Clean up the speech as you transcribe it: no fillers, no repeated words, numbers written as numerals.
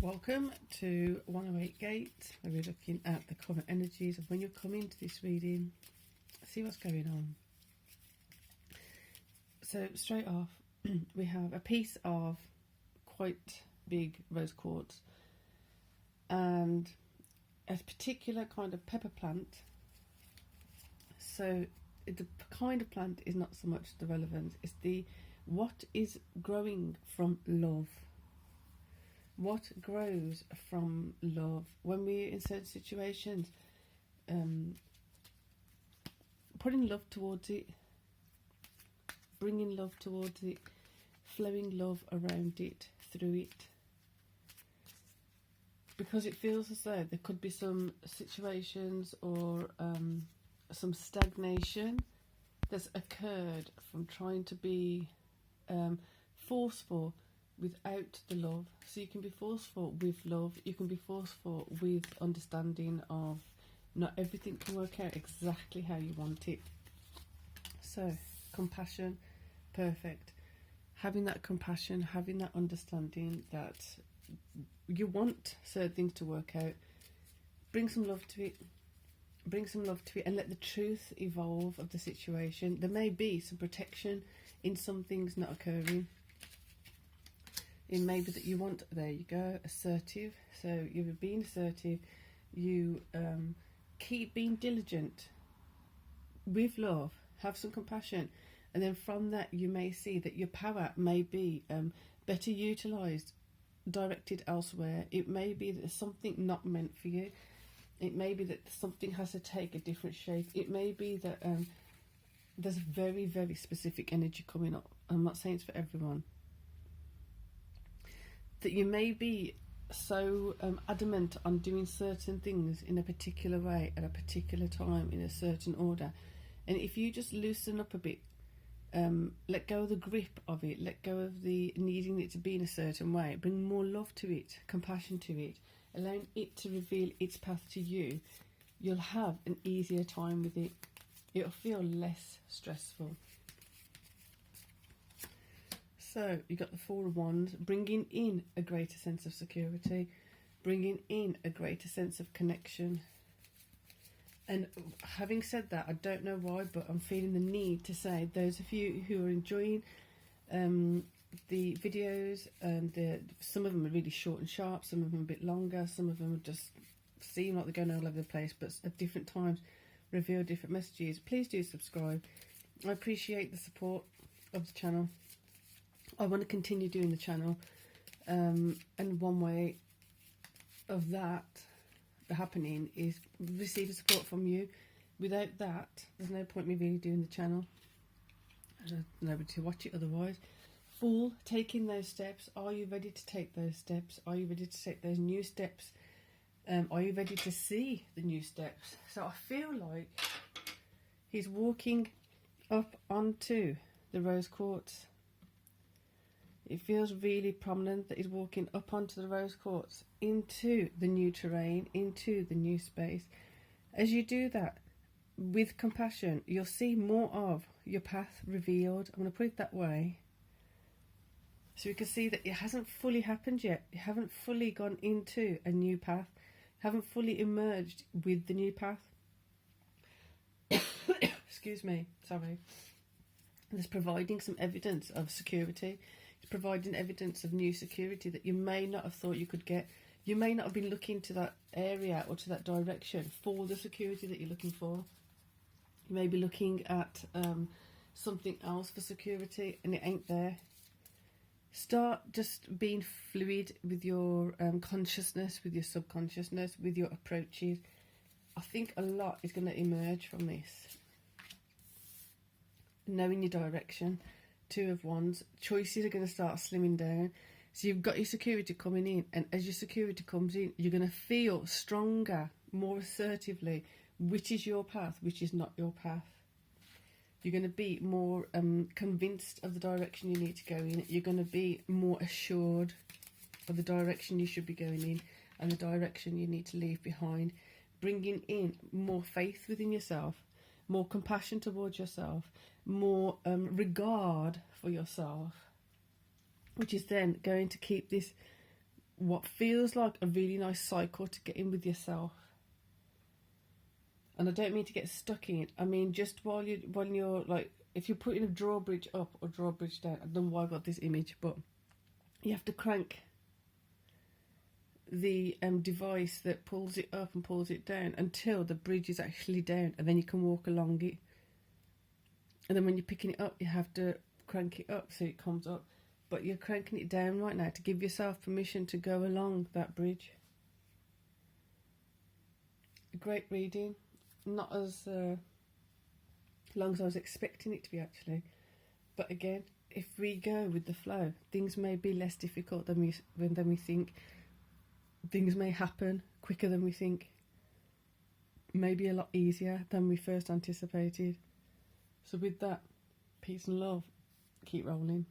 Welcome to 108 Gate, where we're looking at the current energies of when you're coming to this reading. See what's going on. So straight off, we have a piece of quite big rose quartz and a particular kind of pepper plant. So the kind of plant is not so much the relevance, it's the what is growing from love. What grows from love when we're in certain situations, putting love towards it, bringing love towards it, flowing love around it, through it, because it feels as though there could be some situations or some stagnation that's occurred from trying to be forceful without the love. So you can be forceful with love, you can be forceful with understanding of not everything can work out exactly how you want it. So compassion, perfect. Having that compassion, having that understanding that you want certain things to work out, bring some love to it, and let the truth evolve of the situation. There may be some protection in some things not occurring. It may be that you want, there you go, assertive. So you're being assertive, you keep being diligent with love, have some compassion, and then from that you may see that your power may be better utilised, directed elsewhere. It may be that there's something not meant for you. It may be that something has to take a different shape. It may be that there's a very, very specific energy coming up. I'm not saying it's for everyone. That you may be so adamant on doing certain things in a particular way at a particular time in a certain order, and if you just loosen up a bit, let go of the grip of it, let go of the needing it to be in a certain way, bring more love to it, compassion to it, allowing it to reveal its path to you, you'll have an easier time with it. It'll feel less stressful. So you got the Four of Wands, bringing in a greater sense of security, bringing in a greater sense of connection. And having said that, I don't know why, but I'm feeling the need to say, those of you who are enjoying the videos, some of them are really short and sharp, some of them a bit longer, some of them just seem like they're going all over the place, but at different times reveal different messages. Please do subscribe. I appreciate the support of the channel. I want to continue doing the channel, and one way of that happening is receiving support from you. Without that, there's no point me really doing the channel. There's nobody to watch it otherwise. Fool, taking those steps. Are you ready to take those steps? Are you ready to take those new steps? Are you ready to see the new steps? So I feel like he's walking up onto the rose quartz. It feels really prominent that he's walking up onto the rose quartz, into the new terrain, into the new space. As you do that, with compassion, you'll see more of your path revealed. I'm going to put it that way. So you can see that it hasn't fully happened yet. You haven't fully gone into a new path. You haven't fully emerged with the new path. Excuse me, sorry. There's providing some evidence of security. It's providing evidence of new security that you may not have thought you could get. You may not have been looking to that area or to that direction for the security that you're looking for. You may be looking at something else for security and it ain't there. Start just being fluid with your consciousness, with your subconsciousness, with your approaches. I think a lot is going to emerge from this. Knowing your direction. Two of Wands, choices are going to start slimming down. So you've got your security coming in, and as your security comes in, you're going to feel stronger, more assertively, which is your path, which is not your path. You're going to be more convinced of the direction you need to go in. You're going to be more assured of the direction you should be going in and the direction you need to leave behind. Bringing in more faith within yourself, more compassion towards yourself, more regard for yourself, which is then going to keep this what feels like a really nice cycle to get in with yourself. And I don't mean to get stuck in it. I mean just when you're like, if you're putting a drawbridge up or drawbridge down, I don't know why I got this image, but you have to crank the device that pulls it up and pulls it down until the bridge is actually down, and then you can walk along it. And then when you're picking it up, you have to crank it up so it comes up. But you're cranking it down right now to give yourself permission to go along that bridge. Great reading. Not as long as I was expecting it to be, actually. But again, if we go with the flow, things may be less difficult than we think. Things may happen quicker than we think. Maybe a lot easier than we first anticipated. So with that, peace and love. Keep rolling.